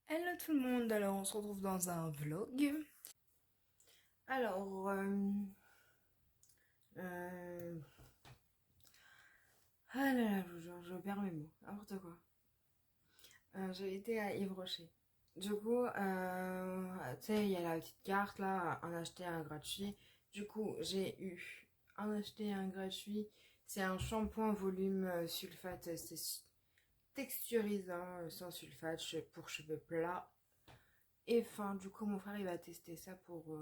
Hello tout le monde, alors on se retrouve dans un vlog. Alors, euh, ah là là, je perds mes mots, n'importe quoi. J'ai été à Yves Rocher. Du coup, tu sais, il y a la petite carte là, un acheté, un gratuit. Du coup, j'ai eu un acheté, un gratuit. C'est un shampoing volume sulfate, c'est texturisant, sans sulfate, pour cheveux plats. Et fin, du coup, mon frère il va tester ça pour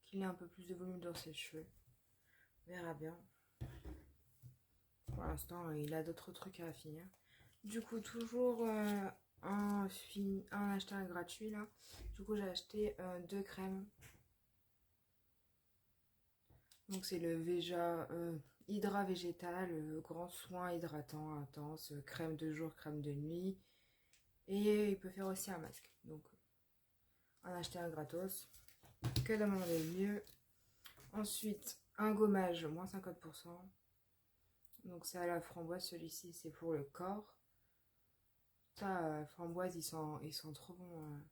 qu'il ait un peu plus de volume dans ses cheveux. On verra bien. Pour l'instant, il a d'autres trucs à finir. Du coup, toujours un acheté un gratuit là. Du coup, j'ai acheté deux crèmes. Donc, c'est le Veja Hydra Végétal, grand soin hydratant intense, crème de jour, crème de nuit. Et il peut faire aussi un masque. Donc, un acheté un gratos. Que demander mieux? Ensuite, un gommage, moins 50%. Donc c'est à la framboise, celui-ci c'est pour le corps. Ça, framboise, ils sont trop bons.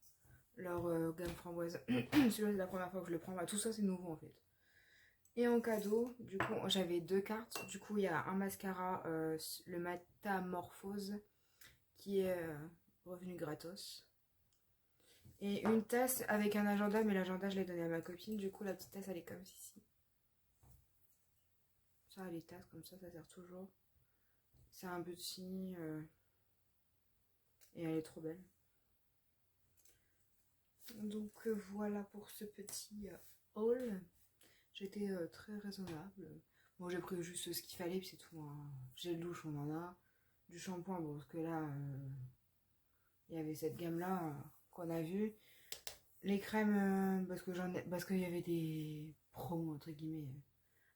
Leur gamme framboise. Celui-là c'est la première fois que je le prends. Bah, tout ça c'est nouveau en fait. Et en cadeau, du coup j'avais deux cartes. Du coup il y a un mascara, le Matamorphose, qui est revenu gratos. Et une tasse avec un agenda, mais l'agenda je l'ai donné à ma copine. Du coup la petite tasse elle est comme ceci. Ça, les tasses comme ça sert toujours. C'est un petit... et elle est trop belle. Donc voilà pour ce petit haul. J'étais très raisonnable. Bon, j'ai pris juste ce qu'il fallait, puis c'est tout. Hein. Gel douche, on en a. Du shampoing, bon, parce que là, il y avait cette gamme-là qu'on a vue. Les crèmes, parce qu'il y avait des promos, entre guillemets.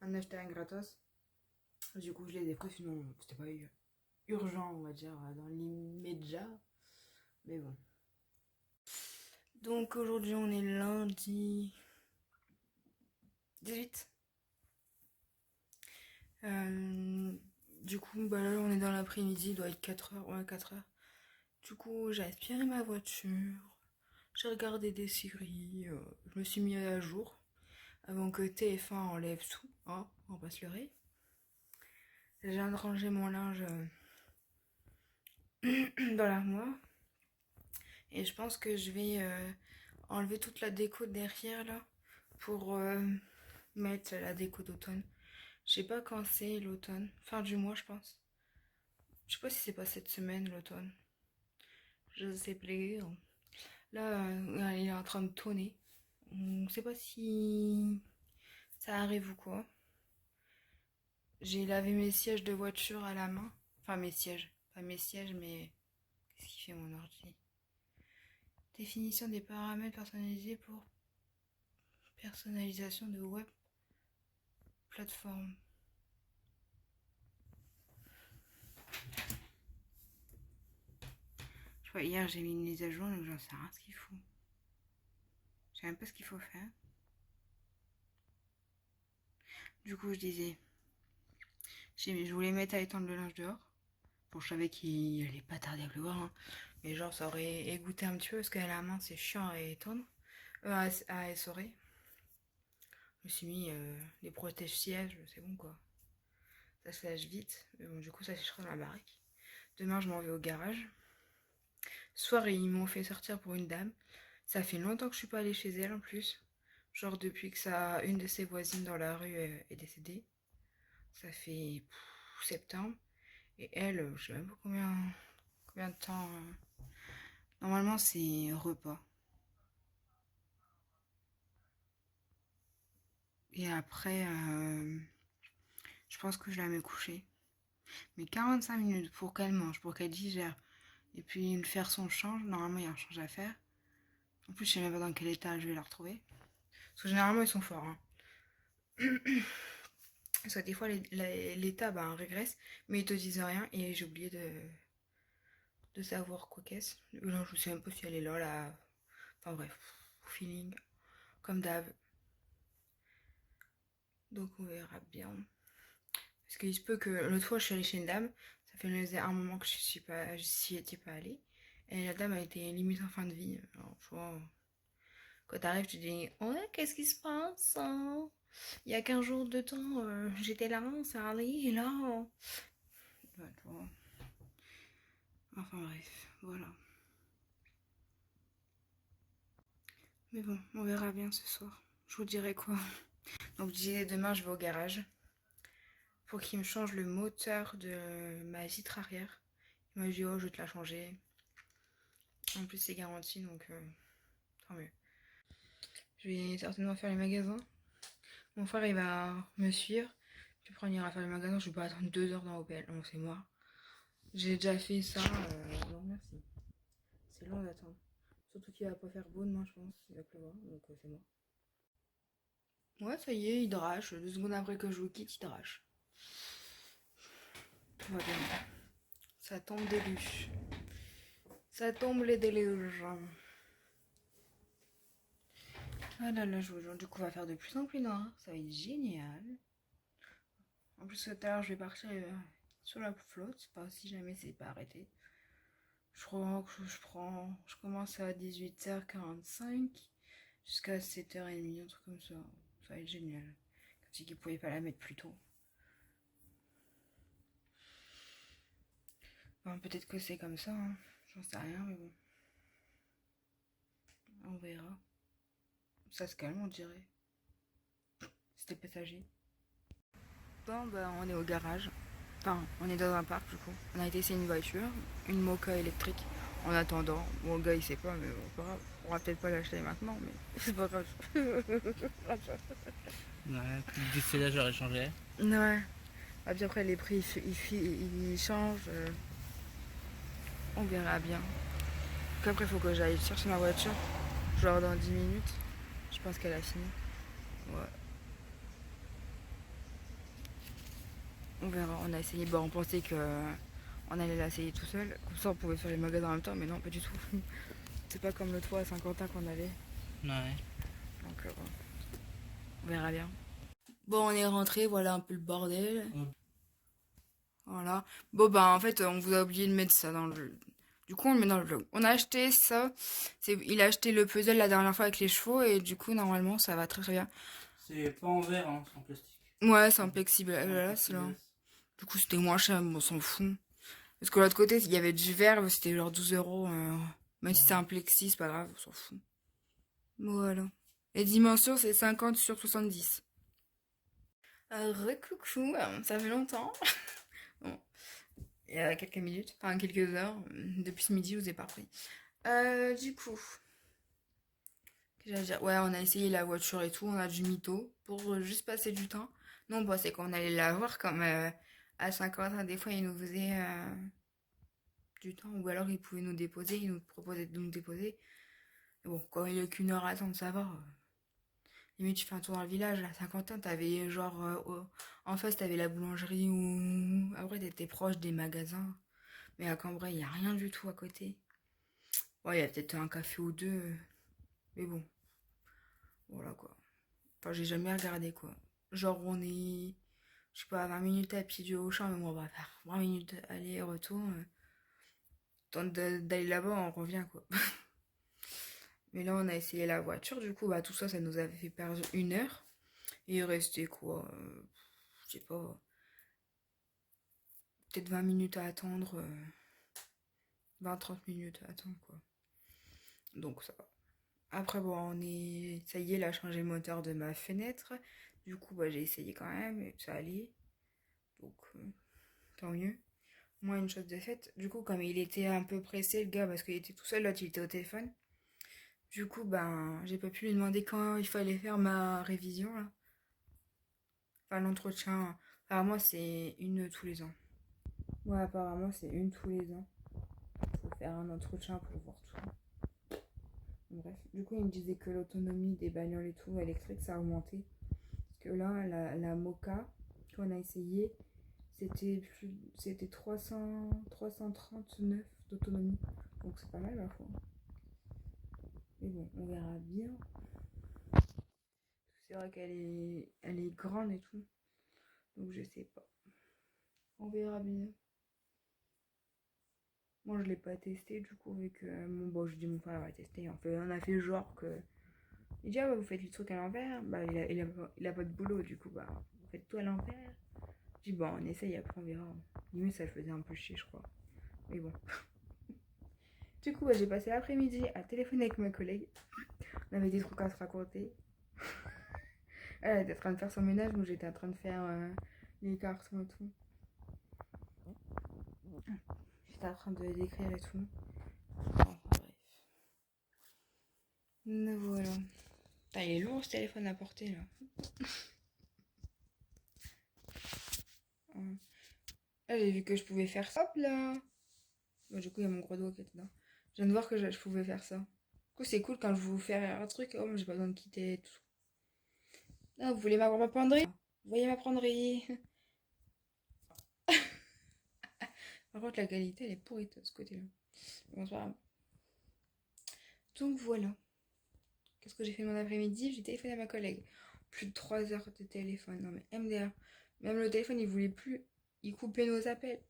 Un acheté un gratos. Du coup, je les ai pris, sinon, c'était pas urgent, on va dire, dans l'immédiat. Mais bon. Donc aujourd'hui, on est lundi 18. Du coup, bah là, on est dans l'après-midi, il doit être 4 heures, ouais, 4 heures. Du coup, j'ai aspiré ma voiture, j'ai regardé des séries, je me suis mis à jour avant que TF1 enlève tout, hein, on va pas se leurrer. Je viens de ranger mon linge dans l'armoire et je pense que je vais enlever toute la déco derrière là pour mettre la déco d'automne. Je sais pas quand c'est l'automne, fin du mois je pense. Je sais pas si c'est pas cette semaine l'automne. Je sais plus. Là, il est en train de tonner. On sait pas si ça arrive ou quoi. J'ai lavé mes sièges de voiture à la main. Enfin, mes sièges. Pas mes sièges, mais... Qu'est-ce qu'il fait mon ordi? Définition des paramètres personnalisés pour personnalisation de web plateforme. Je vois, hier j'ai mis une mise à jour, donc j'en sais rien ce qu'il faut. Je sais même pas ce qu'il faut faire. Du coup, je disais... Je voulais mettre à étendre le linge dehors. Bon, je savais qu'il allait pas tarder à pleuvoir, hein. Mais genre, ça aurait égoutté un petit peu parce qu'à la main, c'est chiant à étendre. À essorer. Je me suis mis les protège-sièges, c'est bon quoi. Ça se lâche vite. Mais bon, du coup, ça séchera dans la baraque. Demain, je m'en vais au garage. Ce soir, ils m'ont fait sortir pour une dame. Ça fait longtemps que je suis pas allée chez elle en plus. Genre, depuis que une de ses voisines dans la rue est décédée. Ça fait septembre. Et elle, je sais même pas combien de temps. Normalement, c'est repas. Et après, je pense que je la mets coucher. Mais 45 minutes pour qu'elle mange, pour qu'elle digère. Et puis faire son change. Normalement, il y a un change à faire. En plus, je sais même pas dans quel état je vais la retrouver. Parce que généralement, ils sont forts. Hein. Parce que des fois, l'état régresse. Mais ils te disent rien. Et j'ai oublié de savoir quoi qu'est-ce. Non, je sais même pas si elle est là, là. Enfin bref, feeling. Comme d'hab. Donc on verra bien. Parce qu'il se peut que l'autre fois, je suis allée chez une dame. Ça fait un moment que j'y étais pas allée. Et la dame a été limite en fin de vie. Alors, tu vois, quand t'arrives, tu te dis, ouais, qu'est-ce qui se passe hein. Il y a 15 jours de temps, j'étais là, ça allait, et là... Ouais, tu vois. Enfin bref, voilà. Mais bon, on verra bien ce soir. Je vous dirai quoi. Donc je disais, demain, je vais au garage pour qu'il me change le moteur de ma vitre arrière. Il m'a dit, oh, je vais te la changer. En plus, c'est garanti, donc tant mieux. Je vais certainement faire les magasins. Mon frère, il va me suivre. Puis après, on ira faire les magasins. Je vais pas attendre 2 heures dans l'hôtel. Non, c'est moi. J'ai déjà fait ça. Non, merci. C'est long d'attendre. Surtout qu'il va pas faire beau demain, je pense. Il va pleuvoir, donc c'est moi. Ouais, ça y est, il drache. 2 secondes après que je vous quitte, il drache. Tout va bien. Ça tombe des luches. Ça tombe les déluges. Ah là là, je vous jure, du coup, on va faire de plus en plus noir. Ça va être génial. En plus, tout à l'heure, je vais partir sur la flotte. Pas si jamais c'est pas arrêté. Je crois que je commence à 18h45 jusqu'à 7h30, un truc comme ça. Ça va être génial. Comme si qu'ils pouvaient pas la mettre plus tôt. Enfin, peut-être que c'est comme ça, hein. J'en sais rien, mais bon. On verra. Ça se calme, on dirait. C'était passager. Bon, bah, on est au garage. Enfin, on est dans un parc, du coup. On a été essayer une voiture, une Moka électrique. En attendant, bon, le gars il sait pas, mais bon, pas grave. On va peut-être pas l'acheter maintenant, mais c'est pas grave. Ouais, d'ici là, j'aurais changé. Ouais. Et puis après, les prix ils changent. On verra bien. Donc après, il faut que j'aille chercher ma voiture. Genre dans 10 minutes. Je pense qu'elle a fini. Ouais. On verra. On a essayé. Bon, on pensait que on allait l'essayer tout seul. Comme ça, on pouvait faire les magasins en même temps. Mais non, pas du tout. C'est pas comme le toit à Saint-Quentin qu'on avait. Ouais. Donc, bon, on verra bien. Bon, on est rentré. Voilà un peu le bordel. Voilà. Bon, bah, en fait, on vous a oublié de mettre ça dans le. Du coup, on le met dans le vlog. On a acheté ça. Il a acheté le puzzle la dernière fois avec les chevaux. Et du coup, normalement, ça va très très bien. C'est pas en verre, hein, c'est en plastique. Ouais, c'est un plexiglas, c'est là. Du coup, c'était moins cher, mais on s'en fout. Parce que l'autre côté, il y avait du verre, c'était genre 12 euros. Même si c'est un plexi, c'est pas grave, on s'en fout. Voilà. Les dimensions, c'est 50 sur 70. Recoucou, ça fait longtemps. Bon, il y a quelques minutes, enfin quelques heures. Depuis ce midi, je vous ai pas repris. Du coup, qu'est-ce que j'allais dire? Ouais, on a essayé la voiture et tout, on a du mytho pour juste passer du temps. Non, on pensait qu'on allait la voir comme à 50 ans, des fois, ils nous faisaient du temps, ou alors ils pouvaient nous déposer, ils nous proposaient de nous déposer. Et bon, quand il n'y a qu'une heure à attendre, ça va. Limite, tu fais un tour dans le village, à 50 ans, t'avais genre, en face, t'avais la boulangerie ou après, t'étais proche des magasins. Mais à Cambrai, il n'y a rien du tout à côté. Ouais, il y a peut-être un café ou deux, mais bon, voilà quoi. Enfin, j'ai jamais regardé quoi. Genre, on est, je sais pas, à 20 minutes à pied du Auchan, mais bon, on va faire 20 minutes aller-retour. Tant d'aller là-bas, on revient quoi. Mais là, on a essayé la voiture, du coup, bah tout ça, ça nous avait fait perdre 1 heure. Et il restait quoi je sais pas, peut-être 20 minutes à attendre. 20-30 minutes à attendre quoi. Donc ça va. Après, bon, ça y est, il a changé le moteur de ma fenêtre. Du coup, bah, j'ai essayé quand même et ça allait. Donc, tant mieux. Moi, une chose de faite. Du coup, comme il était un peu pressé, le gars, parce qu'il était tout seul, là, il était au téléphone. Du coup, ben, j'ai pas pu lui demander quand il fallait faire ma révision, là. Enfin, l'entretien. Apparemment, c'est une tous les ans. Ouais, apparemment, c'est une tous les ans. Faut faire un entretien pour voir tout. Bref. Du coup, il me disait que l'autonomie des bagnoles et tout électriques, ça a augmenté. Parce que là, la Moka, qu'on a essayé, c'était 339 d'autonomie. Donc c'est pas mal, ma foi. Mais bon, on verra bien. C'est vrai elle est grande et tout. Donc je sais pas. On verra bien. Moi, je l'ai pas testé, du coup, vu que bon, je dis mon frère va tester. On a fait genre que. Il dit, ah, bah, vous faites le truc à l'envers. Bah, il a pas de boulot, du coup, bah, vous faites tout à l'envers. Je dis, bon, on essaye, après on verra. Limite, ça le faisait un peu chier, je crois. Mais bon. Du coup, bah, j'ai passé l'après-midi à téléphoner avec ma collègue. On avait des trucs à se raconter. Elle était en train de faire son ménage, moi j'étais en train de faire les cartons et tout. J'étais en train de d'écrire et tout. Enfin, bref. Donc voilà. Putain, il est lourd ce téléphone à porter là. Là, j'ai vu que je pouvais faire ça. Hop là. Bon, du coup, il y a mon gros doigt qui est dedans. Je viens de voir que je pouvais faire ça. Du coup, c'est cool quand je vous fais un truc. Oh, moi, j'ai pas besoin de quitter et tout. Ah, vous voulez ma penderie? Vous voyez ma penderie? Par contre, la qualité, elle est pourrie de ce côté-là. Bon, c'est pas grave. Donc voilà. Qu'est-ce que j'ai fait mon après-midi? J'ai téléphoné à ma collègue. Plus de 3 heures de téléphone. Non mais MDR. Même le téléphone, il voulait plus. Il coupait nos appels.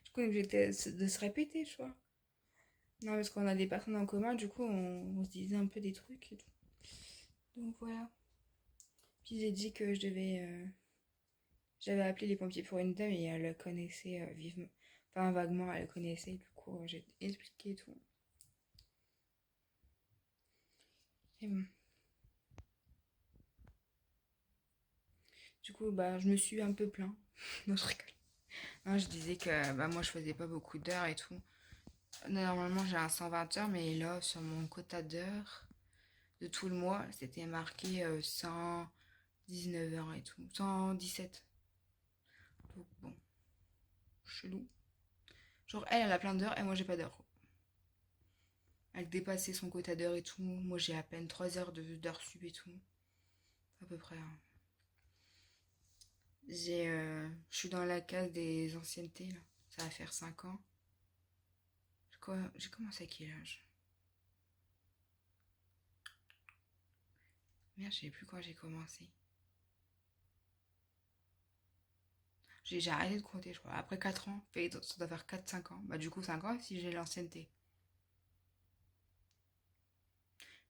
Du coup, on est obligé de se répéter, je crois. Non, parce qu'on a des personnes en commun, du coup, on se disait un peu des trucs et tout. Donc voilà. Puis j'ai dit que je devais. J'avais appelé les pompiers pour une dame et elle le connaissait vivement. Enfin, vaguement, elle le connaissait. Du coup, j'ai expliqué tout. Et bon. Du coup, bah, je me suis un peu plaint. Non, je rigole. Non, je disais que bah, moi, je faisais pas beaucoup d'heures et tout. Normalement, j'ai un 120 heures, mais là, sur mon quota d'heures de tout le mois, c'était marqué 119 heures et tout. 117. Donc, bon, chelou. Genre, elle a plein d'heures et moi, j'ai pas d'heures. Elle dépassait son quota d'heures et tout. Moi, j'ai à peine 3 heures d'heures sup et tout. À peu près. Hein. Je suis dans la case des anciennetés, là. Ça va faire 5 ans. J'ai commencé à quel âge? Merde, je sais plus quand j'ai commencé. J'ai arrêté de compter, je crois. Après 4 ans, ça doit faire 4-5 ans. Bah, du coup, 5 ans si j'ai l'ancienneté.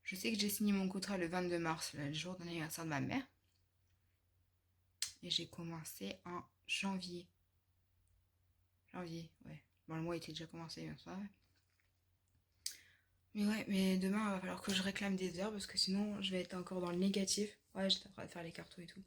Je sais que j'ai signé mon contrat le 22 mars, le jour de l'anniversaire de ma mère. Et j'ai commencé en janvier. Janvier, ouais. Bon, le mois était déjà commencé, bien sûr. Mais ouais, mais demain, il va falloir que je réclame des heures parce que sinon, je vais être encore dans le négatif. Ouais, j'étais en train de faire les cartons et tout.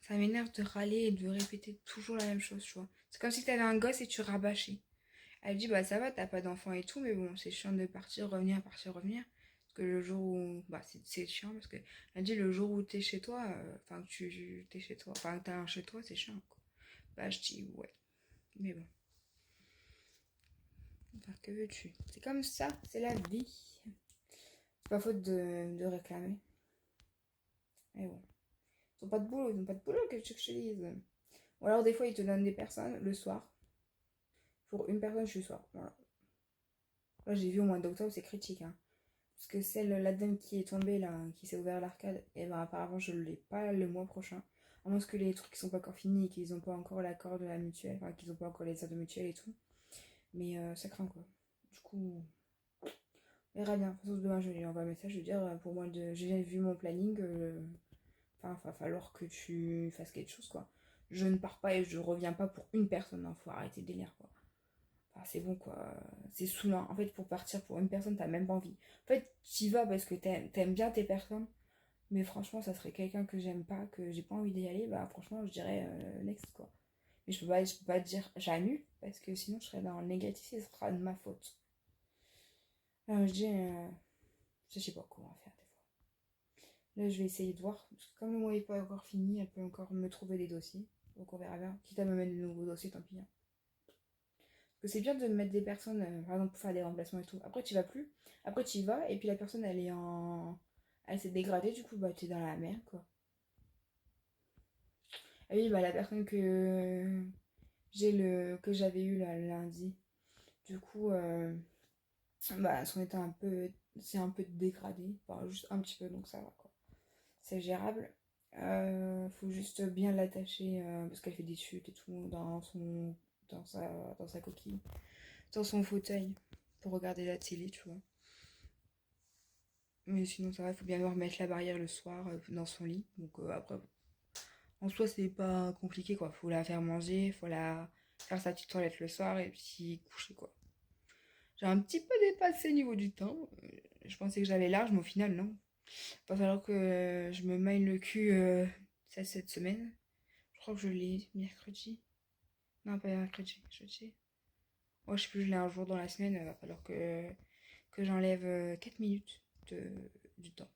Ça m'énerve de râler et de répéter toujours la même chose, tu vois. C'est comme si t'avais un gosse et tu rabâchais. Elle dit, bah ça va, t'as pas d'enfant et tout, mais bon, c'est chiant de partir, revenir. Parce que le jour où. Bah, c'est chiant parce que. Elle dit, le jour où t'es chez toi, enfin, que t'es chez toi, enfin, que t'as un chez toi, c'est chiant, quoi. Bah, je dis, ouais. Mais bon. Enfin, que veux-tu? C'est comme ça, c'est la vie. C'est pas faute de réclamer. Mais bon. Ils ont pas de boulot, ils ont pas de boulot, que tu veux que je te dise. Ou alors, des fois, ils te donnent des personnes le soir. Pour une personne, je suis le soir. Voilà. Là, j'ai vu au mois d'octobre, c'est critique, hein. Parce que la dame qui est tombée là, qui s'est ouvert l'arcade, et ben apparemment je l'ai pas le mois prochain. À moins que les trucs qui sont pas encore finis et qu'ils ont pas encore l'accord de la mutuelle, enfin qu'ils ont pas encore les aides de mutuelle et tout. Mais ça craint quoi. Du coup, on verra bien. De toute façon, demain je lui envoie un message, je vais dire pour moi j'ai vu mon planning, enfin il va falloir que tu fasses quelque chose quoi. Je ne pars pas et je reviens pas pour une personne, non, faut arrêter le délire quoi. Enfin, c'est bon quoi, c'est saoulant. En fait, pour partir pour une personne, t'as même pas envie. En fait, t'y vas parce que t'aimes bien tes personnes, mais franchement, ça serait quelqu'un que j'aime pas, que j'ai pas envie d'y aller, bah franchement, je dirais next quoi. Mais je peux pas dire j'annule parce que sinon je serais dans le négatif et ce sera de ma faute. Alors je dis, je sais pas comment faire des fois. Là, je vais essayer de voir, parce que comme le mois n'est pas encore fini, elle peut encore me trouver des dossiers. Donc on verra bien. Quitte à me mettre de nouveaux dossiers, tant pis. Hein. Que c'est bien de mettre des personnes, par exemple, pour faire des remplacements et tout. Après, tu vas plus. Après, tu y vas, et puis la personne, elle est en. Elle s'est dégradée, du coup, bah, t'es dans la merde, quoi. Ah oui, bah, la personne que j'avais eu là, lundi, du coup, bah, son état un peu c'est un peu dégradé, enfin juste un petit peu, donc ça va quoi. C'est gérable. Faut juste bien l'attacher parce qu'elle fait des chutes et tout dans sa coquille, dans son fauteuil pour regarder la télé, tu vois. Mais sinon ça va, il faut bien remettre la barrière le soir dans son lit. Donc après, en soi c'est pas compliqué quoi. Faut la faire manger, faut la faire sa petite toilette le soir et puis coucher quoi. J'ai un petit peu dépassé au niveau du temps. Je pensais que j'avais large, mais au final non. Va falloir que je me maille le cul ça cette semaine. Je crois que je l'ai mercredi. Non, pas mercredi, jeudi. Oh, je sais plus, je l'ai un jour dans la semaine. Il va falloir que j'enlève 4 minutes du temps.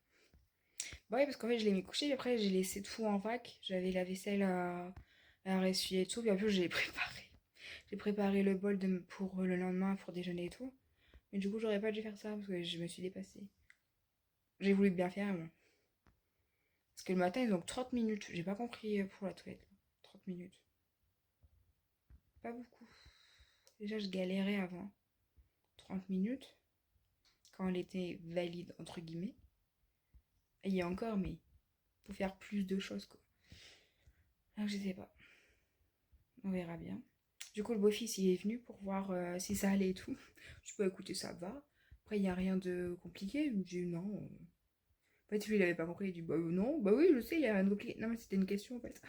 Bah oui, parce qu'en fait, je l'ai mis couché, puis après, j'ai laissé tout en vrac. J'avais la vaisselle à essuyer et tout, puis après, j'ai préparé. J'ai préparé le bol pour le lendemain pour déjeuner et tout. Mais du coup, j'aurais pas dû faire ça parce que je me suis dépassée. J'ai voulu bien faire, moi. Parce que le matin, ils ont 30 minutes. J'ai pas compris pour la toilette. 30 minutes. Pas beaucoup. Déjà, je galérais avant. 30 minutes. Quand elle était valide, entre guillemets. Et il y a encore, mais faut faire plus de choses, quoi. Donc, je sais pas. On verra bien. Du coup, le beau-fils, il est venu pour voir si ça allait et tout. Je peux écouter, ça va. Après, il n'y a rien de compliqué. Je me dis non. En fait, lui, il avait pas compris. Il dit bah non, bah oui, je sais, il y a rien de compliqué. Non, mais c'était une question en fait.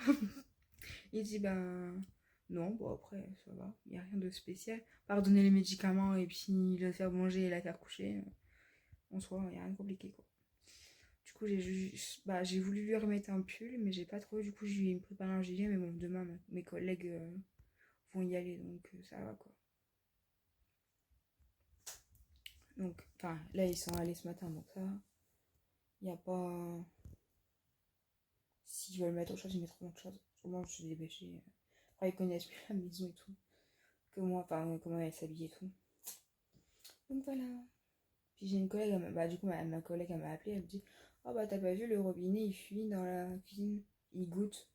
Il dit ben non, bon après, ça va. Il n'y a rien de spécial. Pardonner les médicaments et puis le faire manger et la faire coucher. En soi, il n'y a rien de compliqué quoi. Du coup, j'ai voulu lui remettre un pull, mais j'ai pas trop. Du coup, je lui ai préparé un gilet. Mais bon, demain, mes collègues vont y aller, donc ça va quoi. Donc, enfin, là, ils sont allés ce matin, donc ça va. Il n'y a pas. Si je veux le mettre autre chose, ils mettront autre chose. Moi, je suis dépêchée. Après, ils connaissent plus la maison et tout. Que moi, enfin, comment elle s'habille et tout. Donc voilà. Puis j'ai une collègue, bah, du coup, ma collègue, elle m'a appelée, elle me dit oh bah, t'as pas vu, le robinet, il fuit dans la cuisine. Il goûte.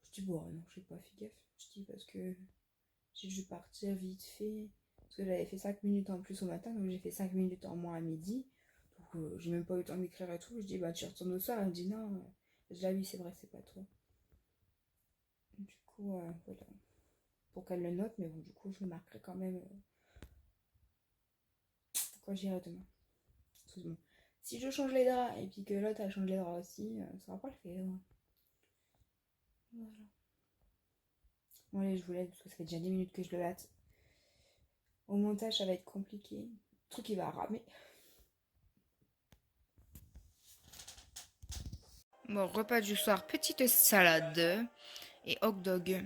Je dis bon, non, j'ai pas fait gaffe. Je dis parce que j'ai dû partir vite fait. Parce que j'avais fait 5 minutes en plus au matin, donc j'ai fait 5 minutes en moins à midi. Donc j'ai même pas eu le temps d'écrire et tout. Je dis bah, tu retournes au soir. Elle me dit non. Je dis ah oui, c'est vrai, c'est pas toi. Du coup, voilà. Pour qu'elle le note, mais bon, du coup, je le marquerai quand même quand j'irai demain. Excuse-moi. Si je change les draps et puis que l'autre elle change les draps aussi, ça va pas le faire. Voilà. Bon, allez, je vous laisse parce que ça fait déjà 10 minutes que je le hâte. Au montage, ça va être compliqué. Le truc, il va ramer. Bon, repas du soir, petite salade et hot dog.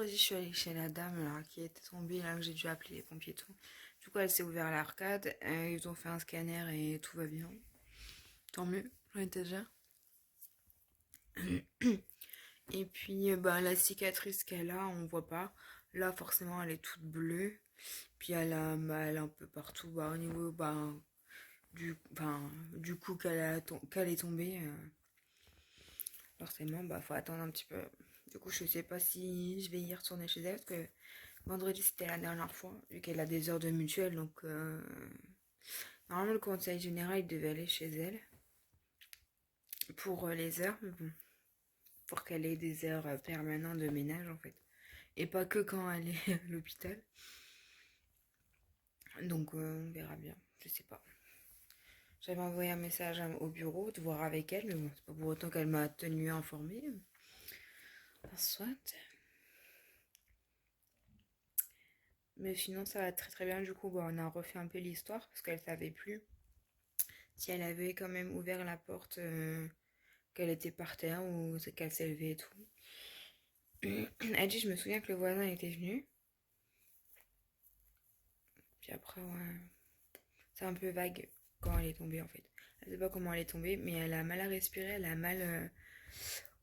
vendredi, je suis allée chez la dame là, qui était tombée, là, que j'ai dû appeler les pompiers et tout. Du coup, elle s'est ouvert l'arcade, ils ont fait un scanner et tout va bien. Tant mieux, j'en étais déjà. Et puis, la cicatrice qu'elle a, on voit pas. Là, forcément, elle est toute bleue. Puis, elle a mal un peu partout, au niveau du coup qu'elle est tombée. Forcément, faut attendre un petit peu. Du coup, je sais pas si je vais y retourner chez elle, parce que vendredi, c'était la dernière fois, vu qu'elle a des heures de mutuelle. Donc, normalement, le conseil général, il devait aller chez elle pour les heures. Mais bon, pour qu'elle ait des heures permanentes de ménage, en fait. Et pas que quand elle est à l'hôpital. Donc, on verra bien. Je sais pas. J'avais envoyé un message au bureau de voir avec elle, mais bon, c'est pas pour autant qu'elle m'a tenue informée. Soit. Mais sinon, ça va très très bien. Du coup, on a refait un peu l'histoire parce qu'elle savait plus si elle avait quand même ouvert la porte, qu'elle était par terre ou qu'elle s'est levée et tout. Elle dit, je me souviens que le voisin était venu. Puis après, ouais, c'est un peu vague quand elle est tombée en fait. Elle sait pas comment elle est tombée, mais elle a mal à respirer, elle a mal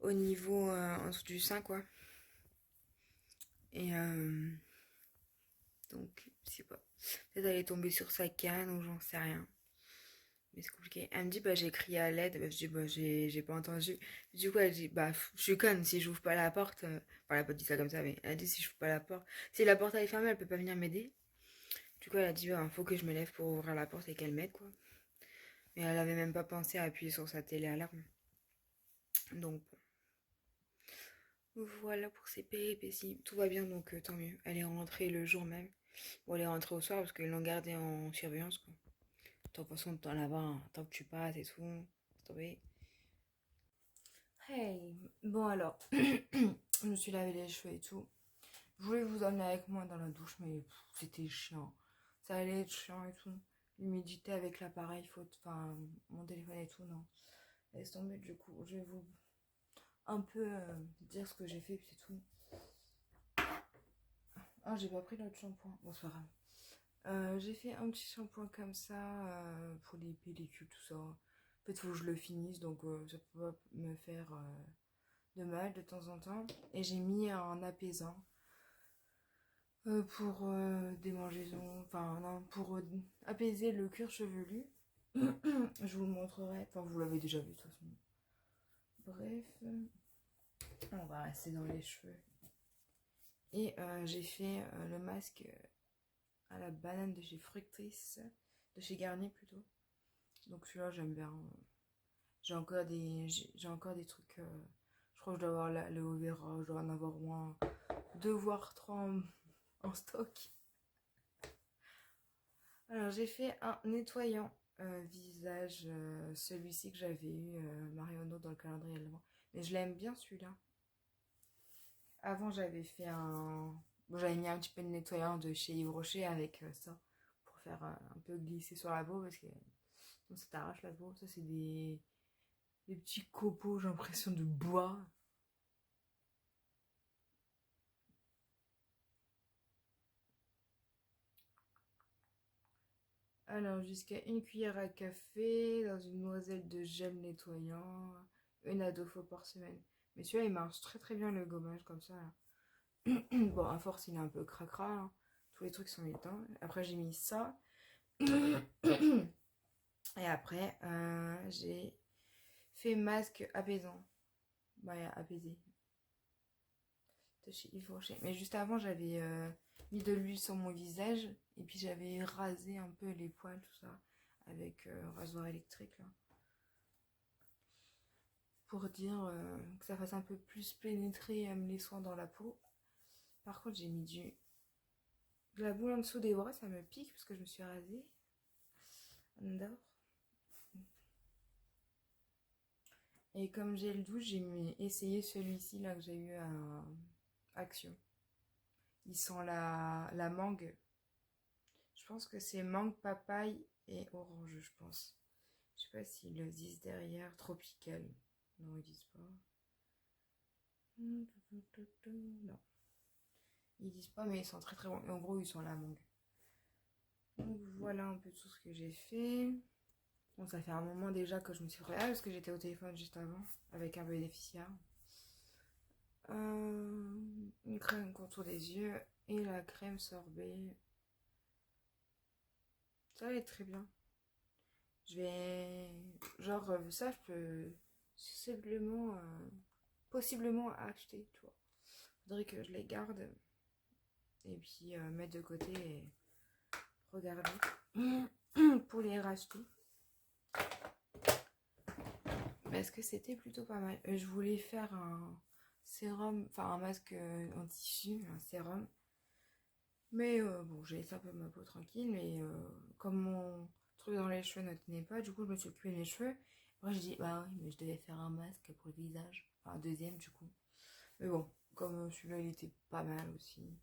au niveau en dessous du sein, quoi. Et donc, je sais pas. Peut-être elle est tombée sur sa canne ou j'en sais rien. Mais c'est compliqué. Elle me dit, j'ai crié à l'aide. Je dis, j'ai pas entendu. Du coup, elle dit, je suis conne, si j'ouvre pas la porte. Elle a pas dit ça comme ça, mais elle a dit, si j'ouvre pas la porte. Si la porte elle est fermée, elle peut pas venir m'aider. Du coup, elle a dit, faut que je me lève pour ouvrir la porte et qu'elle m'aide, quoi. Mais elle avait même pas pensé à appuyer sur sa télé-alarme. Donc, voilà pour ces péripéties. Tout va bien, donc tant mieux. Elle est rentrée le jour même. Bon, elle est rentrée au soir parce qu'ils l'ont gardée en surveillance, quoi. De toute façon, t'en as un tant que tu passes et tout. C'est tombé. Hey, bon alors, je me suis lavé les cheveux et tout. Je voulais vous emmener avec moi dans la douche, mais c'était chiant. Ça allait être chiant et tout. L'humidité avec l'appareil, mon téléphone et tout, non. Laisse tomber, du coup, je vais vous un peu dire ce que j'ai fait, puis c'est tout. Ah, j'ai pas pris l'autre shampoing. Bon, c'est pas grave. J'ai fait un petit shampoing comme ça pour les pellicules, tout ça. En fait, il faut que je le finisse, donc ça peut pas me faire de mal de temps en temps. Et j'ai mis un apaisant pour démangeaisons, enfin non, pour apaiser le cuir chevelu. Je vous le montrerai, enfin vous l'avez déjà vu de toute façon. Bref, on va rester dans les cheveux. Et j'ai fait le masque à la banane de chez Fructis, de chez Garnier plutôt. Donc celui-là j'aime bien. J'ai encore des trucs. Je crois que je dois avoir l'aloe vera, je dois en avoir au moins 2 voire 3 en stock. Alors j'ai fait un nettoyant visage, celui-ci que j'avais eu Marionneau dans le calendrier allemand. Mais je l'aime bien celui-là. Avant j'avais fait j'avais mis un petit peu de nettoyant de chez Yves Rocher avec ça pour faire un peu glisser sur la peau parce que sinon ça t'arrache la peau. Ça c'est des petits copeaux, j'ai l'impression de bois. Alors, jusqu'à 1 cuillère à café dans une noisette de gel nettoyant, une à 2 fois par semaine. Mais celui-là, il marche très très bien le gommage comme ça. Là. Bon, à force, il est un peu cracra. Hein. Tous les trucs sont éteints. Après, j'ai mis ça. Et après, j'ai fait masque apaisant. Apaisé. De chez Yves Rocher. Mais juste avant, j'avais mis de l'huile sur mon visage. Et puis, j'avais rasé un peu les poils, tout ça. Avec rasoir électrique, là. Pour dire que ça fasse un peu plus pénétrer les soins dans la peau. Par contre, j'ai mis de la boule en dessous des bras, ça me pique parce que je me suis rasée. J'adore. Et comme gel douche, j'ai essayé celui-ci là que j'ai eu à Action. Il sent la mangue. Je pense que c'est mangue, papaye et orange, je pense. Je sais pas s'ils le disent derrière. Tropical. Non, ils disent pas. Non. Ils disent pas, mais ils sont très très bons. Et en gros, ils sont à la mangue. Donc voilà un peu tout ce que j'ai fait. Bon, ça fait un moment déjà que je me suis préparée parce que j'étais au téléphone juste avant avec un bénéficiaire. Une crème contour des yeux et la crème sorbet. Ça va être très bien. Je vais... Genre, ça, je peux possiblement acheter, tu vois. Faudrait que je les garde et puis mettre de côté et regarder pour les racheter. Parce que c'était plutôt pas mal. Je voulais faire un sérum, enfin un masque en tissu, un sérum. Mais bon, j'ai laissé un peu ma peau tranquille. Mais comme mon truc dans les cheveux ne tenait pas, du coup, je me suis occupée de mes cheveux. Après, je dis, bah oui, mais je devais faire un masque pour le visage. Enfin, un deuxième, du coup. Mais bon, comme celui-là, il était pas mal aussi.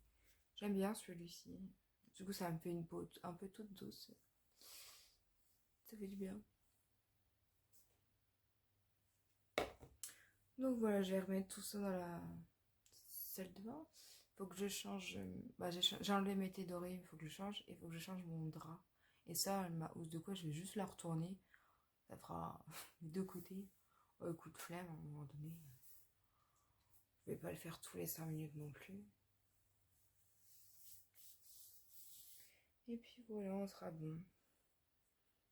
J'aime bien celui-ci. Du coup, ça me fait une peau un peu toute douce. Ça fait du bien. Donc voilà, je vais remettre tout ça dans la salle de bain. Faut que je change. Bah, j'ai enlevé mes thés dorés, il faut que je change. Et il faut que je change mon drap. Et ça, ma housse de quoi, je vais juste la retourner. Ça fera les deux côtés. Coup de flemme à un moment donné. Je vais pas le faire tous les 5 minutes non plus. Et puis voilà, on sera bon.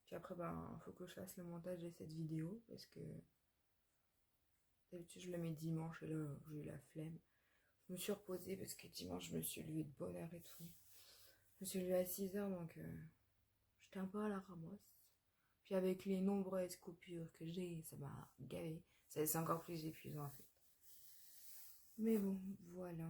Puis après, ben, faut que je fasse le montage de cette vidéo. Parce que d'habitude, je le mets dimanche et là, j'ai eu la flemme. Je me suis reposée parce que dimanche, je me suis levée de bonne heure et tout. Je me suis levée à 6h, donc j'étais un peu à la ramasse. Puis avec les nombreuses coupures que j'ai, ça m'a gavé. C'est encore plus épuisant en fait. Mais bon, voilà.